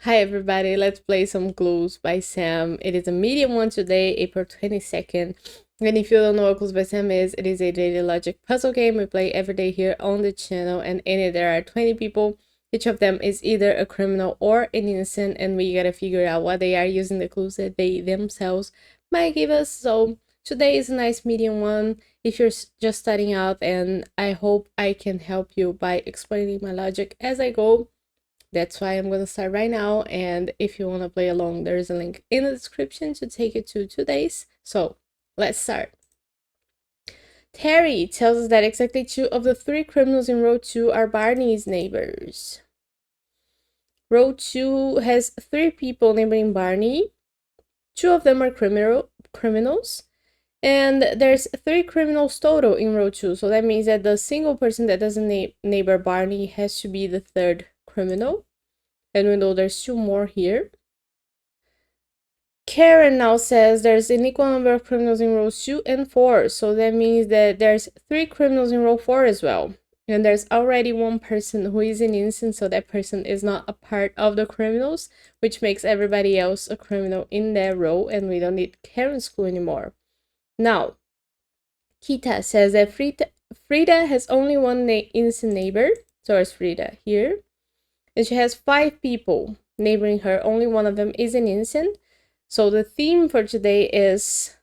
Hi everybody, let's play some Clues by Sam. It is a medium one today, April 22nd. And if you don't know what Clues by Sam is, it is a daily logic puzzle game we play every day here on the channel. And in it there are 20 people. Each of them is either a criminal or an innocent, and we gotta figure out what they are using the clues that they themselves might give us. So today is a nice medium one if you're just starting out, and I hope I can help you by explaining my logic as I go. That's why I'm going to start right now, and if you want to play along, there's a link in the description to take you to today's. So let's start. Terry tells us that exactly 2 of the 3 criminals in row 2 are Barney's neighbors. Row 2 has 3 people neighboring Barney. 2 of them are criminals. And there's 3 criminals total in row 2. So that means that the single person that doesn't neighbor Barney has to be the 3rd criminal. And we know there's 2 more here. Karen now says there's an equal number of criminals in rows 2 and 4. So that means that there's 3 criminals in row 4 as well. And there's already 1 person who is an innocent, so that person is not a part of the criminals, which makes everybody else a criminal in that row, and we don't need Karen's clue anymore. Now, Kita says that Frida has only 1 innocent neighbor, so there's Frida here. And she has 5 people neighboring her. Only 1 of them is an innocent. So the theme for today is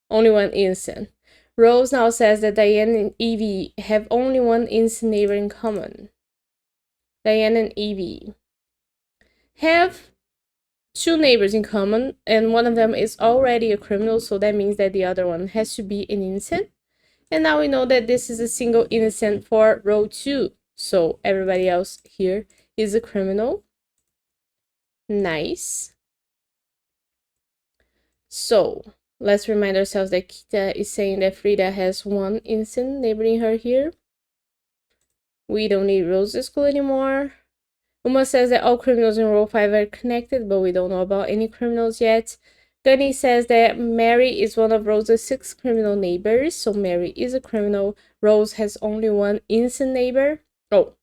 only 1 innocent. Rose now says that Diane and Evie have only 1 innocent neighbor in common. Diane and Evie have 2 neighbors in common, and 1 of them is already a criminal, so that means that the other one has to be an innocent. And now we know that this is a single innocent for row 2. So everybody else here is a criminal. Nice. So let's remind ourselves that Kita is saying that Frida has 1 innocent neighboring her here. We don't need Rose's clue anymore. Uma says that all criminals in row 5 are connected, but we don't know about any criminals yet. Gunny says that Mary is one of Rose's 6 criminal neighbors, so Mary is a criminal. Rose has only 1 innocent neighbor. Oh,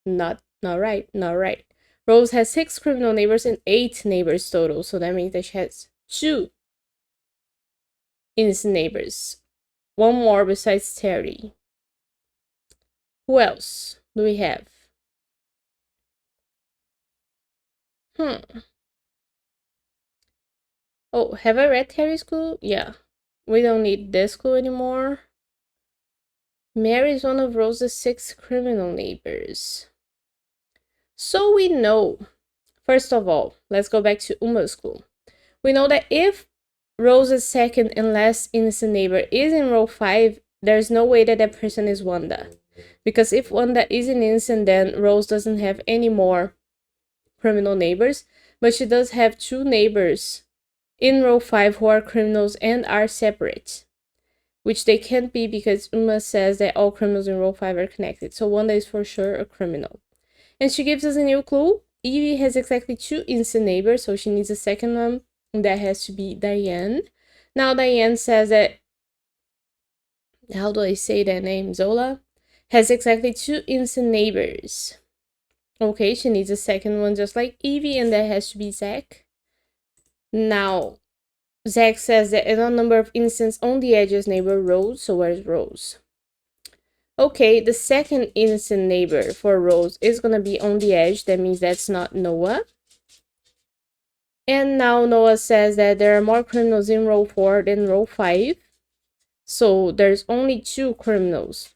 not right. Rose has 6 criminal neighbors and 8 neighbors total, so that means that she has 2 innocent neighbors. 1 more besides Terry. Who else do we have? Oh, have I read Terry's clue? Yeah. We don't need this clue anymore. Mary is one of Rose's 6 criminal neighbors. So we know, first of all, let's go back to Uma's clue. We know that if Rose's 2nd and last innocent neighbor is in row 5, there's no way that that person is Wanda. Because if Wanda is an innocent, then Rose doesn't have any more criminal neighbors, but she does have 2 neighbors in row 5 who are criminals and are separate, which they can't be because Uma says that all criminals in row 5 are connected. So Wanda is for sure a criminal. And she gives us a new clue. Evie has exactly 2 innocent neighbors, so she needs a 2nd one, and that has to be Diane. Now Diane says that, how do I say that name? Zola has exactly 2 innocent neighbors. Okay, she needs a 2nd one just like Evie, and that has to be Zach. Now, Zach says that a number of innocents on the edges neighbor Rose, so where's Rose? Okay, the 2nd innocent neighbor for Rose is gonna be on the edge. That means that's not Noah. And now Noah says that there are more criminals in row 4 than row 5. So there's only 2 criminals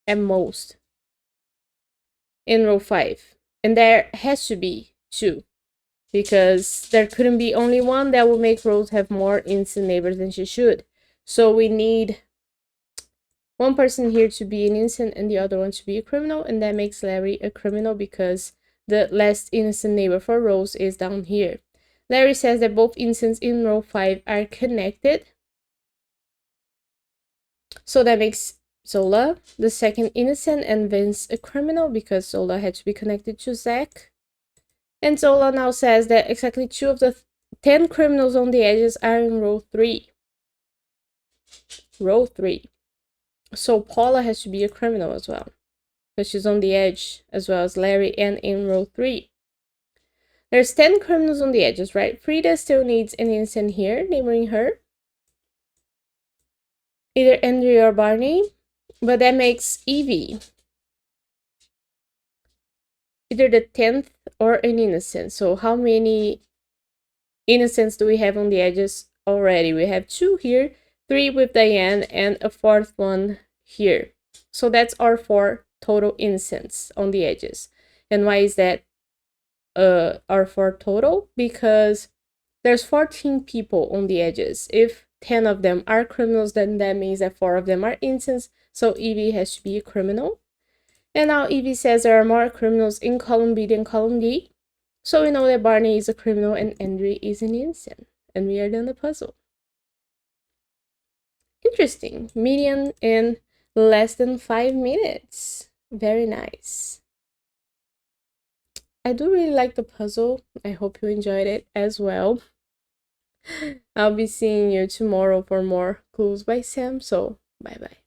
at most in row 5. And there has to be 2. Because there couldn't be only 1. That would make Rose have more innocent neighbors than she should. So we need 1 person here to be an innocent and the other one to be a criminal, and that makes Larry a criminal because the last innocent neighbor for Rose is down here. Larry says that both innocents in row 5 are connected. So that makes Zola the 2nd innocent and Vince a criminal because Zola had to be connected to Zach. And Zola now says that exactly 2 of the 10 criminals on the edges are in row 3. Row 3. So Paula has to be a criminal as well, because she's on the edge as well as Larry and in row 3. There's 10 criminals on the edges, right? Frida still needs an innocent here, neighboring her. Either Andrea or Barney, but that makes Evie either the 10th or an innocent. So how many innocents do we have on the edges already? We have 2 here, 3 with Diane, and a 4th one here. So that's our 4 total innocents on the edges. And why is that our 4 total? Because there's 14 people on the edges. If 10 of them are criminals, then that means that 4 of them are innocents. So Evie has to be a criminal. And now Evie says there are more criminals in column B than column D. So we know that Barney is a criminal and Andre is an innocent. And we are done the puzzle. Interesting. Median in less than 5 minutes. Very nice. I do really like the puzzle. I hope you enjoyed it as well. I'll be seeing you tomorrow for more Clues by Sam. So bye bye.